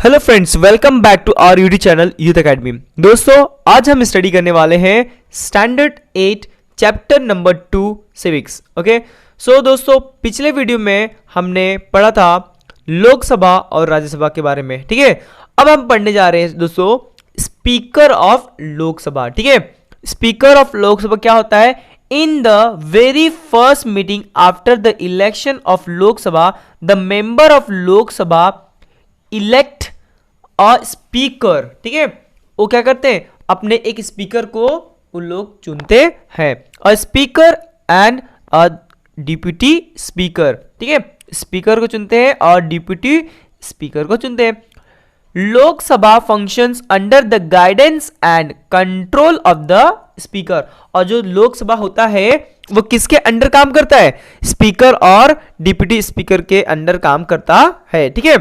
Hello friends, welcome back to our YouTube channel Youth Academy. दोस्तों, आज हम study करने वाले हैं standard 8 chapter number 2 civics. Okay, so दोस्तों, पिछले वीडियो में हमने पढ़ा था लोकसभा और राज्यसभा के बारे में। ठीक है, अब हम पढ़ने जा रहे हैं दोस्तों स्पीकर ऑफ लोकसभा। ठीक है, स्पीकर ऑफ लोकसभा क्या होता है? In the very first meeting after the election of Lok Sabha, the member of Lok Sabha elect a speaker. ठीक है, वो क्या करते हैं? अपने एक स्पीकर को उन लोग चुनते हैं। A speaker and a deputy speaker. ठीक है, स्पीकर को चुनते हैं और डिप्यूटी स्पीकर को चुनते हैं। Lok Sabha functions under the guidance and control of the speaker. और जो लोकसभा होता है वो किसके अंडर काम करता है? स्पीकर और डिप्यूटी स्पीकर के अंडर काम करता है। ठीक है,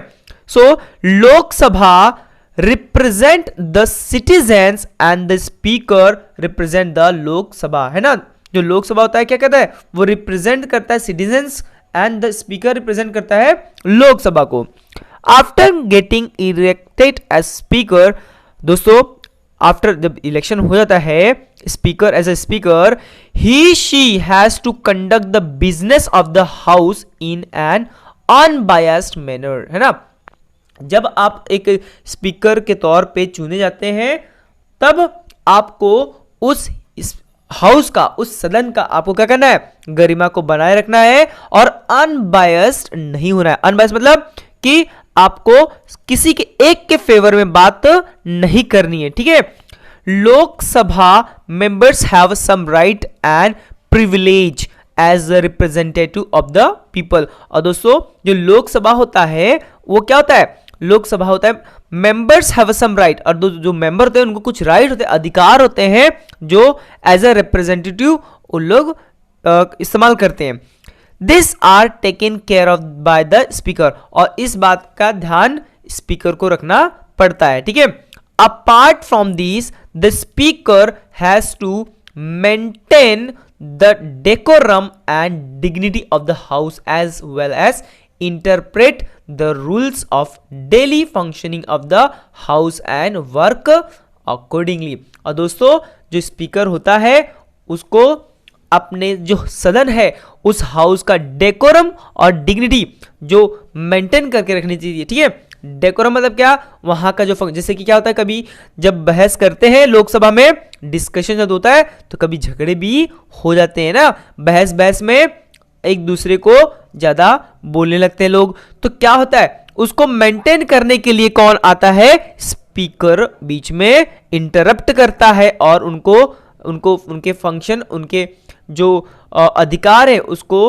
so Lok Sabha represent the citizens and the speaker represent the Lok Sabha. है ना, जो लोकसभा होता है क्या कहता है? वो रिप्रेजेंट करता है citizens and the speaker represent करता है लोकसभा को। After getting elected as speaker, दोस्तों आफ्टर जब इलेक्शन हो जाता है speaker as a speaker, he she has to conduct the business of the house in an unbiased manner. है ना, जब आप एक स्पीकर के तौर पे चुने जाते हैं तब आपको उस हाउस का, उस सदन का आपको क्या करना है? गरिमा को बनाए रखना है और अनबायस्ड नहीं होना है। अनबायस्ड मतलब कि आपको किसी के एक के फेवर में बात नहीं करनी है। ठीक है, Lok Sabha members have some right and privilege as the representative of the people. और दोस्तों, जो लोकसभा होता है वो क्या होता है? लोकसभा होता है मेंबर्स हैव सम राइट, और जो मेंबर होते हैं उनको कुछ राइट होते हैं, अधिकार होते हैं जो एज अ रिप्रेजेंटेटिव उन लोग इस्तेमाल करते हैं। This are taken care of by the speaker, और इस बात का ध्यान स्पीकर को रखना पड़ता है। ठीक है, apart from this the speaker has to maintain the decorum and dignity of the house as well as interpret the rules of daily functioning of the house and work accordingly। और दोस्तों, जो speaker होता है उसको अपने जो सदन है उस हाउस का डेकोरम और डिग्निटी जो मेंटेन करके रखनी चाहिए। ठीक है, डेकोरम मतलब क्या? वहां का जो जैसे कि क्या होता है, कभी जब बहस करते हैं लोकसभा में, डिस्कशन जब होता है तो कभी झगड़े भी हो जाते हैं ना, बहस में एक दूसरे को ज्यादा बोलने लगते हैं लोग, तो क्या होता है? उसको मेंटेन करने के लिए कौन आता है? स्पीकर बीच में इंटरप्ट करता है और उनको उनके फंक्शन, उनके जो अधिकार है उसको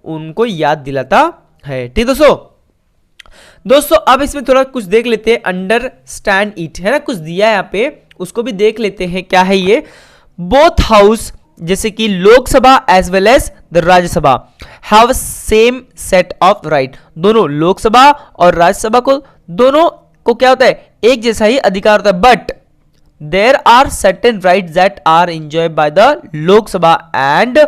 उनको याद दिलाता है। ठीक दोस्तों, अब इसमें थोड़ा कुछ देख लेते हैं। अंडरस्टैंड इट, है ना, कुछ दिया है यहाँ पे, उसको भी देख लेते हैं क्या है ये। बोथ हाउस जैसे कि Lok Sabha as well as the Rajya Sabha have same set of right. दोनों लोकसभा और राज्यसभा को, दोनों को क्या होता है? एक जैसा ही अधिकार होता है, but there are certain rights that are enjoyed by the Lok Sabha and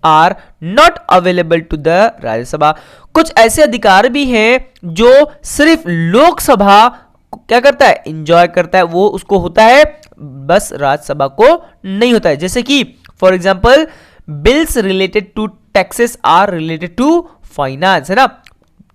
are not available to the Rajya Sabha. कुछ ऐसे अधिकार भी हैं जो सिर्फ लोकसभा क्या करता है? एंजॉय करता है, वो उसको होता है, बस राज्यसभा को नहीं होता है। जैसे कि for example bills related to taxes or related to finance. है ना,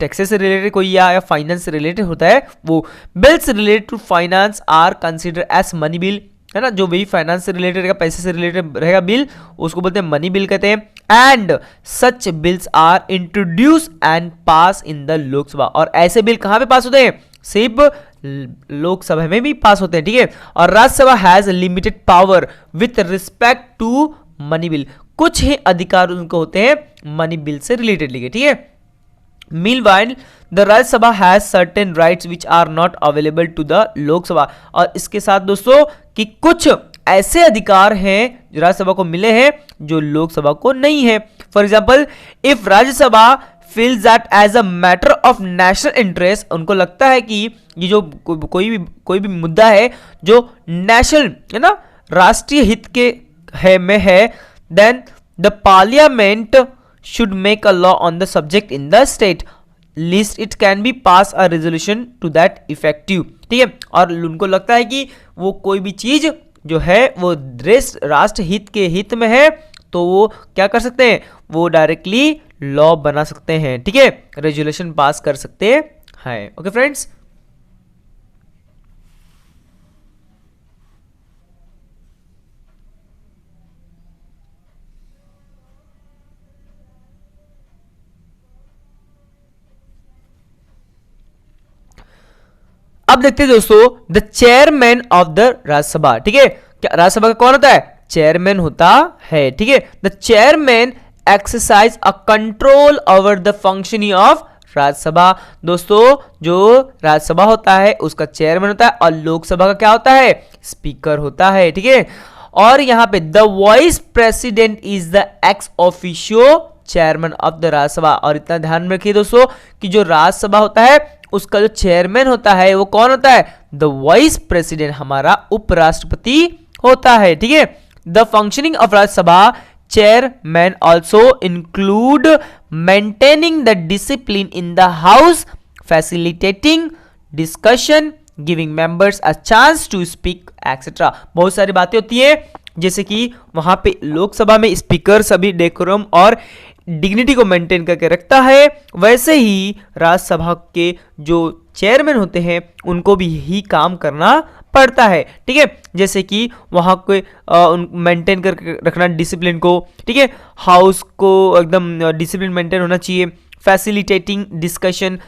टैक्सेस से रिलेटेड कोई या फाइनेंस से रिलेटेड होता है, वो bills related to finance are consider as money bill. है ना, जो भी फाइनेंस से रिलेटेड रहेगा, पैसे से रिलेटेड रहेगा बिल, उसको बोलते हैं मनी बिल कहते हैं। And such bills are introduce and pass in the Lok Sabha. और ऐसे बिल कहां पे पास होते हैं? सिर्फ लोकसभा में भी पास होते हैं। ठीक है, और Rajya Sabha has limited power with respect to money bill. कुछ ही अधिकार उनको होते हैं मनी बिल से रिलेटेड। ठीक है, meanwhile the Rajya Sabha has certain rights which are not available to the Lok Sabha. और इसके साथ दोस्तों कि कुछ ऐसे अधिकार हैं जो राज्यसभा को मिले हैं जो लोकसभा को नहीं है। For example, if Rajya Sabha feels that as a matter of national interest, उनको लगता है कि ये जो कोई भी मुद्दा है जो नेशनल, है ना, राष्ट्रीय हित के में है, then the parliament should make a law on the subject in the state। Least it can be pass a resolution to that effective, ठीक है। और उनको लगता है कि वो कोई भी चीज जो है वो राष्ट्र हित के हित में है, तो वो क्या कर सकते हैं, वो डायरेक्टली लॉ बना सकते हैं, ठीक है, रेजोल्यूशन पास कर सकते हैं। ओके फ्रेंड्स, अब देखते हैं दोस्तों the chairman of the Rajya Sabha, ठीक है। क्या राज्यसभा का कौन होता है, चेयरमैन होता है, ठीक है। The chairman exercise a control over the functioning of Rajya Sabha. दोस्तों जो राज्यसभा होता है उसका चेयरमैन होता है, और लोकसभा का क्या होता है, स्पीकर होता है, ठीक है। और यहां पे the vice president is the ex officio chairman of the Rajya Sabha. और इतना ध्यान में रखिए दोस्तों कि जो राज्यसभा होता है उसका जो चेयरमैन होता है वो कौन होता है, द वाइस प्रेसिडेंट, हमारा उपराष्ट्रपति होता है, ठीक है। The functioning of Rajya Sabha chairman also include maintaining the discipline in the house, facilitating discussion, giving members a chance to speak etcetera. बहुत सारी बातें होती है, जैसे कि वहां पे लोकसभा में स्पीकर सभी डेकोरम और डिग्निटी को मेंटेन करके रखता है, वैसे ही राज्यसभा के जो चेयरमैन होते हैं उनको भी यही काम करना पड़ता है, ठीक है। जैसे कि वहां को मेंटेन करके रखना डिसिप्लिन को, ठीक है, हाउस को एकदम डिसिप्लिन मेंटेन होना चाहिए, फैसिलिटेटिंग डिस्कशन,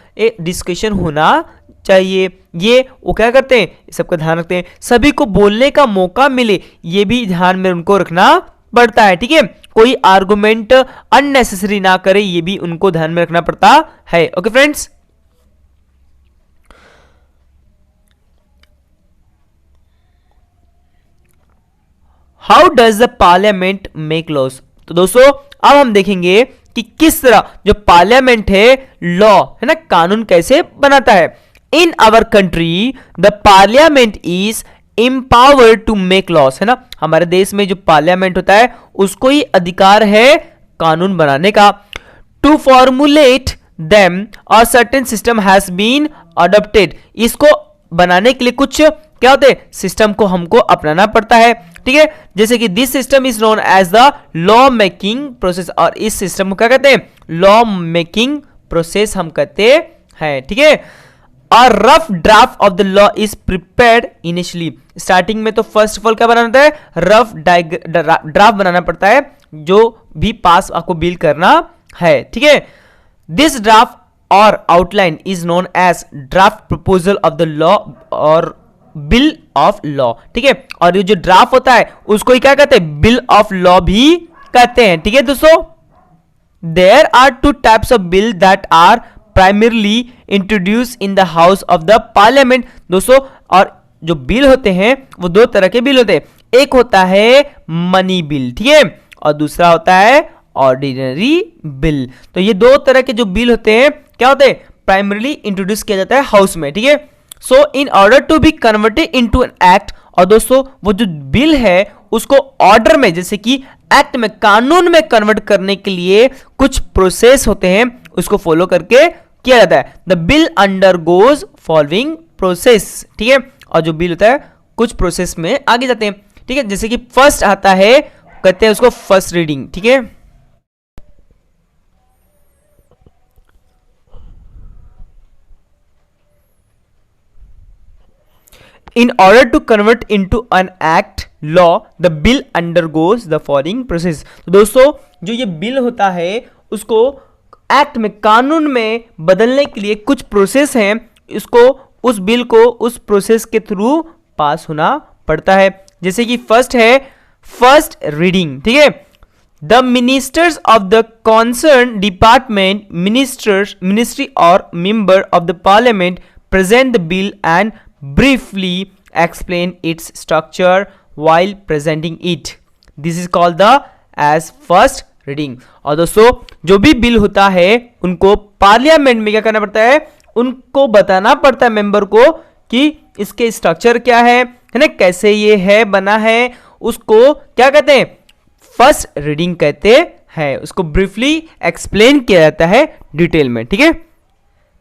डिस्कशन होना चाहिए, ये वो क्या करते हैं, सबका ध्यान रखते हैं, सभी को बोलने का मौका मिले ये भी ध्यान में उनको रखना पड़ता है, ठीक है। कोई आर्गुमेंट अननेसेसरी ना करे ये भी उनको ध्यान में रखना पड़ता है। Okay friends, how does the parliament make laws. तो दोस्तों अब हम देखेंगे कि किस तरह जो पार्लियामेंट है लॉ है ना, कानून कैसे बनाता है। In our country the parliament is empowered to make laws, है ना, हमारे देश में जो पार्लियामेंट होता है उसको ही अधिकार है कानून बनाने का। टू फॉर्मुलेट देम और certain system has been adopted, इसको बनाने के लिए कुछ क्या होते हैं, सिस्टम को हमको अपनाना पड़ता है, ठीक है। जैसे कि this system is known as the law making process, और इस सिस्टम को क्या कहते हैं, लॉ मेकिंग प्रोसेस हम कहते हैं, ठीक है। और rough draft of the law is prepared initially, starting में तो फर्स्ट ऑफ ऑल क्या बनाना होता है, रफ ड्राफ्ट बनाना पड़ता है जो भी पास आपको बिल करना है, ठीक है। दिस ड्राफ्ट और outline is known as draft proposal of the law और बिल ऑफ लॉ, ठीक है। और ये जो ड्राफ्ट होता है उसको ही क्या कहते हैं, बिल ऑफ लॉ भी कहते हैं, ठीक है दोस्तों। There are two types of bill that are primarily introduce in the house of the parliament. दोस्तों और जो बिल होते हैं वो दो तरह के बिल होते हैं, एक होता है मनी बिल, ठीक है, और दूसरा होता है ऑर्डिनरी बिल। तो ये दो तरह के जो बिल होते हैं क्या होते हैं, प्राइमरली इंट्रोड्यूस किया जाता है हाउस में, ठीक है। So in order to be converted into an act, और दोस्तों वो जो बिल है उसको ऑर्डर में जैसे कि एक्ट में, कानून में कन्वर्ट करने के लिए कुछ प्रोसेस होते हैं, उसको फॉलो करके किया जाता है। The bill undergoes following process, ठीक है। और जो बिल होता है कुछ प्रोसेस में आगे जाते हैं, ठीक है। जैसे कि फर्स्ट आता है, कहते हैं उसको फर्स्ट रीडिंग, ठीक है। In order to convert into an act law, the bill undergoes the following process। तो दोस्तों जो ये बिल होता है उसको एक्ट में, कानून में बदलने के लिए कुछ प्रोसेस हैं, इसको उस बिल को उस प्रोसेस के थ्रू पास होना पड़ता है। जैसे कि फर्स्ट है फर्स्ट रीडिंग, ठीक है। The ministers of the concern department, ministry और member of the parliament present the bill and briefly explain its structure while presenting it. This is called the as first reading। और दोस्तों जो भी bill होता है उनको पार्लियामेंट में क्या करना पड़ता है, उनको बताना पड़ता है मेंबर को कि इसके स्ट्रक्चर क्या है ना, कैसे ये है बना है, उसको क्या कहते हैं, फर्स्ट रीडिंग कहते हैं, उसको ब्रीफली एक्सप्लेन किया जाता है डिटेल में, ठीक है।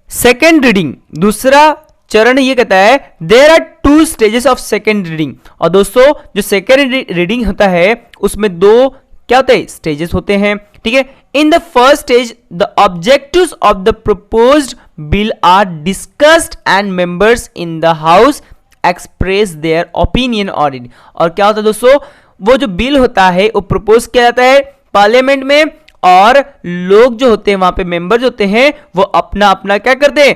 सेकेंड रीडिंग, दूसरा चरण ये कहता है there are 2 stages of second reading. और दोस्तों जो सेकेंड रीडिंग होता है उसमें 2 क्या होते हैं, स्टेजेस होते हैं, ठीक है। In the first stage the objectives of the proposed bill are discussed and members in the house express their opinion on it. और क्या होता है दोस्तों, वो जो बिल होता है वो प्रपोज किया जाता है पार्लियामेंट में, और लोग जो होते हैं वहां पे मेंबर होते हैं वो अपना अपना क्या करते हैं,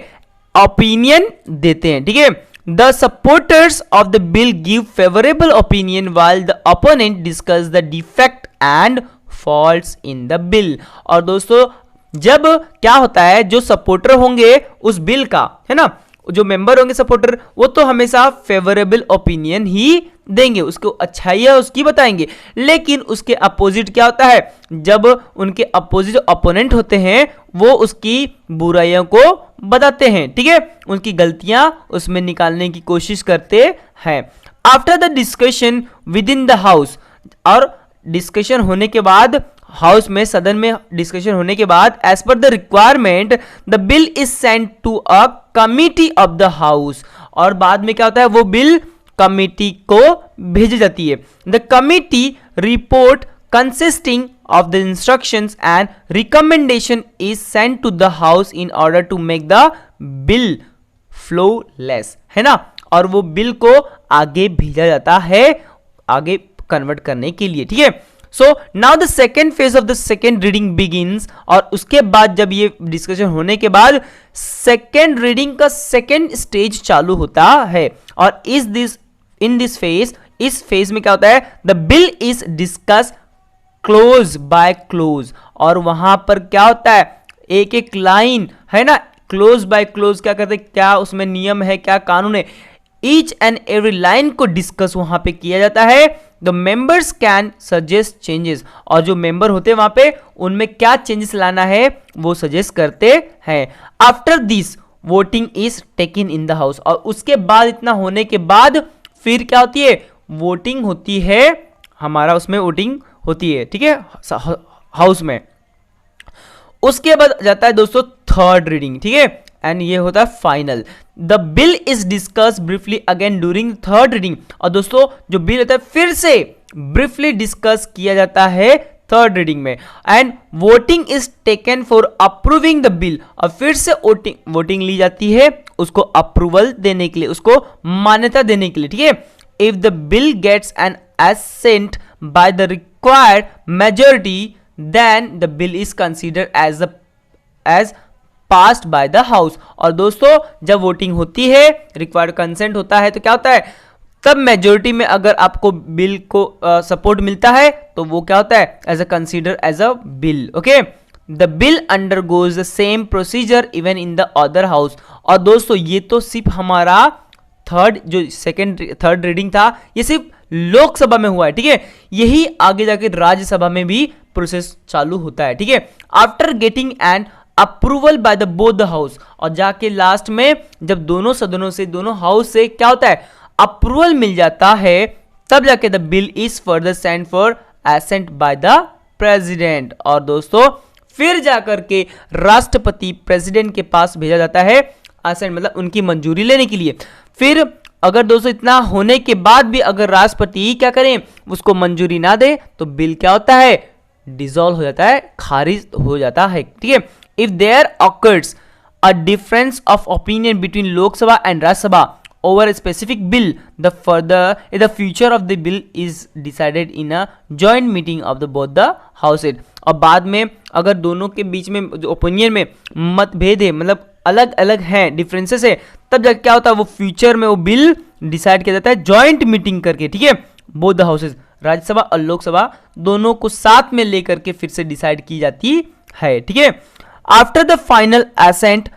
ओपिनियन देते हैं, ठीक है। The supporters of the bill give favourable opinion while the opponent discuss the defect and faults in the bill. और दोस्तों जब क्या होता है, जो सपोर्टर होंगे उस बिल का, है ना, जो मेंबर होंगे सपोर्टर, वो तो हमेशा फेवरेबल ओपिनियन ही देंगे, उसको अच्छाइयां उसकी बताएंगे। लेकिन उसके अपोजिट क्या होता है, जब उनके अपोजिट अपोनेंट होते हैं वो उसकी बुराइयों को बताते हैं, ठीक है, उनकी गलतियां उसमें निकालने की कोशिश करते हैं। After the discussion with in the house, और डिस्कशन होने के बाद हाउस में, सदन में डिस्कशन होने के बाद, as per the requirement the bill is sent to a committee of the house. और बाद में क्या होता है, वो बिल कमिटी को भेजी जाती है। The committee report consisting of the instructions and recommendation is sent to the house in order to make the bill flawless, है ना, और वो बिल को आगे भेजा जाता है आगे कन्वर्ट करने के लिए, ठीक है। So now the second phase of the second reading begins. और उसके बाद जब ये डिस्कशन होने के बाद सेकेंड रीडिंग का सेकेंड स्टेज चालू होता है। और इन दिस फेज, इस फेज में क्या होता है, the bill is discuss close by close. और वहां पर क्या होता है, एक एक लाइन, है ना, क्लोज बाय क्लोज क्या करते हैं, क्या उसमें नियम है, क्या कानून है, ईच एंड एवरी लाइन को डिस्कस वहां पे किया जाता है। The members can suggest changes, और जो मेंबर होते हैं वहां पे उनमें क्या चेंजेस लाना है वो सजेस्ट करते हैं। After this voting is taken in the house. और उसके बाद, इतना होने के बाद फिर क्या होती है, वोटिंग होती है, हमारा उसमें वोटिंग होती है, ठीक है, हाउस में। उसके बाद जाता है दोस्तों थर्ड रीडिंग, ठीक है, एंड ये होता है final. The bill is discuss briefly again during third reading. और दोस्तों जो बिल होता है फिर से ब्रीफली डिस्कस किया जाता है थर्ड रीडिंग में। And voting is taken for approving the bill. और फिर से वोटिंग ली जाती है उसको अप्रूवल देने के लिए, उसको मान्यता देने के लिए, ठीक है। If the bill gets an assent by the required majority, then the bill is considered as passed by the house। और दोस्तों जब वोटिंग होती है, रिक्वायर्ड कंसेंट होता है, तो क्या होता है, तब मेजोरिटी में अगर आपको बिल को सपोर्ट मिलता है तो वो क्या होता है, as a consider as a bill, okay. The bill undergoes the same procedure even in the other house. और दोस्तों ये तो सिर्फ हमारा थर्ड रीडिंग था, ये सिर्फ लोकसभा में हुआ है, ठीक है। यही आगे जाके राज्यसभा में भी प्रोसेस चालू होता है, ठीक है। After getting an approval by the both the house, और जाके लास्ट में जब दोनों सदनों से, दोनों हाउस से क्या होता है, अप्रूवल मिल जाता है, तब जाके the bill is further sent for assent by the president. और दोस्तों फिर जाकर के राष्ट्रपति प्रेसिडेंट के पास भेजा जाता है एसेंट, मतलब उनकी मंजूरी लेने के लिए। फिर अगर दोस्तों इतना होने के बाद भी अगर राष्ट्रपति क्या करें, उसको मंजूरी ना दे, तो बिल क्या होता है, डिसॉल्व हो जाता है, खारिज हो जाता है, ठीक है। If there occurs a difference of opinion between Lok Sabha and Rajya Sabha over a specific bill, the future of the bill is decided in a joint meeting of the both the houses। और बाद में अगर दोनों के बीच में ओपिनियन में मतभेद है, मतलब अलग अलग हैं, डिफरेंसेस है, तब जब क्या होता है, वो फ्यूचर में वो बिल डिसाइड किया जाता है जॉइंट मीटिंग करके, ठीक है। बोथ द हाउसेज, राज्यसभा और लोकसभा दोनों को साथ में लेकर के फिर से डिसाइड की जाती है, ठीक है। After the final assent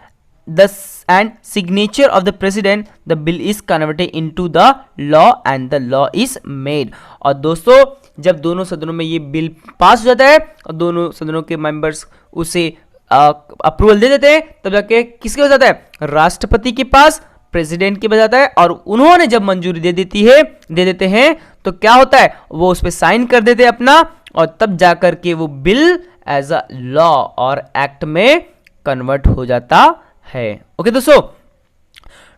and signature of the president, the bill is converted into the law and the law is made। और दोस्तों जब दोनों सदनों में ये बिल पास हो जाता है और दोनों सदनों के मेंबर्स उसे अप्रूवल दे देते हैं, तब जाके किसके पास जाता है, राष्ट्रपति के पास, प्रेसिडेंट के पास जाता है। और उन्होंने जब मंजूरी दे देते हैं तो क्या होता है, वो उस पर साइन कर देते हैं अपना, और तब जाकर के वो बिल एज अ लॉ और एक्ट में कन्वर्ट हो जाता है। ओके दोस्तों,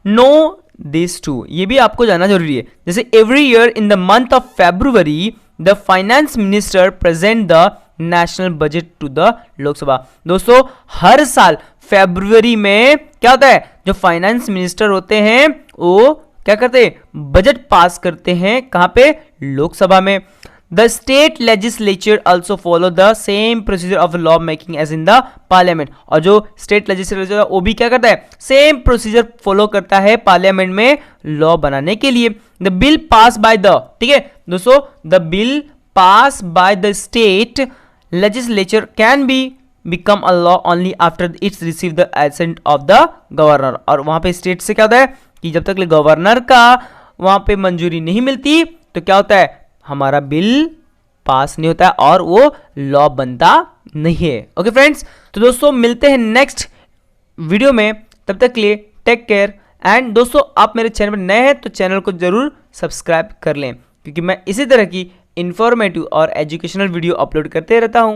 नो दिस टू, ये भी आपको जानना जरूरी है। जैसे every year in the month of February the finance minister present the national budget to the Lok Sabha. दोस्तों हर साल फरवरी में क्या होता है, जो फाइनेंस मिनिस्टर होते हैं वो क्या करते हैं, बजट पास करते हैं। कहां पे, लोकसभा में। The state legislature also follow the same procedure of law making as in the parliament. और जो स्टेट लेजिस्लेचर वो भी क्या करता है, सेम प्रोसीजर फॉलो करता है पार्लियामेंट में लॉ बनाने के लिए। The bill pass by the, ठीक है दोस्तों, the bill pass by the state legislature can be become a law only after it's received the assent of the governor। और वहां पे स्टेट से क्या होता है कि जब तक गवर्नर का वहां पे मंजूरी नहीं मिलती तो क्या होता है, हमारा बिल पास नहीं होता है और वो लॉ बनता नहीं है। ओके फ्रेंड्स, तो दोस्तों मिलते हैं नेक्स्ट वीडियो में, तब तक के लिए टेक केयर। एंड दोस्तों आप मेरे चैनल पर नए हैं तो चैनल को जरूर सब्सक्राइब कर लें, क्योंकि मैं इसी तरह की इंफॉर्मेटिव और एजुकेशनल वीडियो अपलोड करते रहता हूं।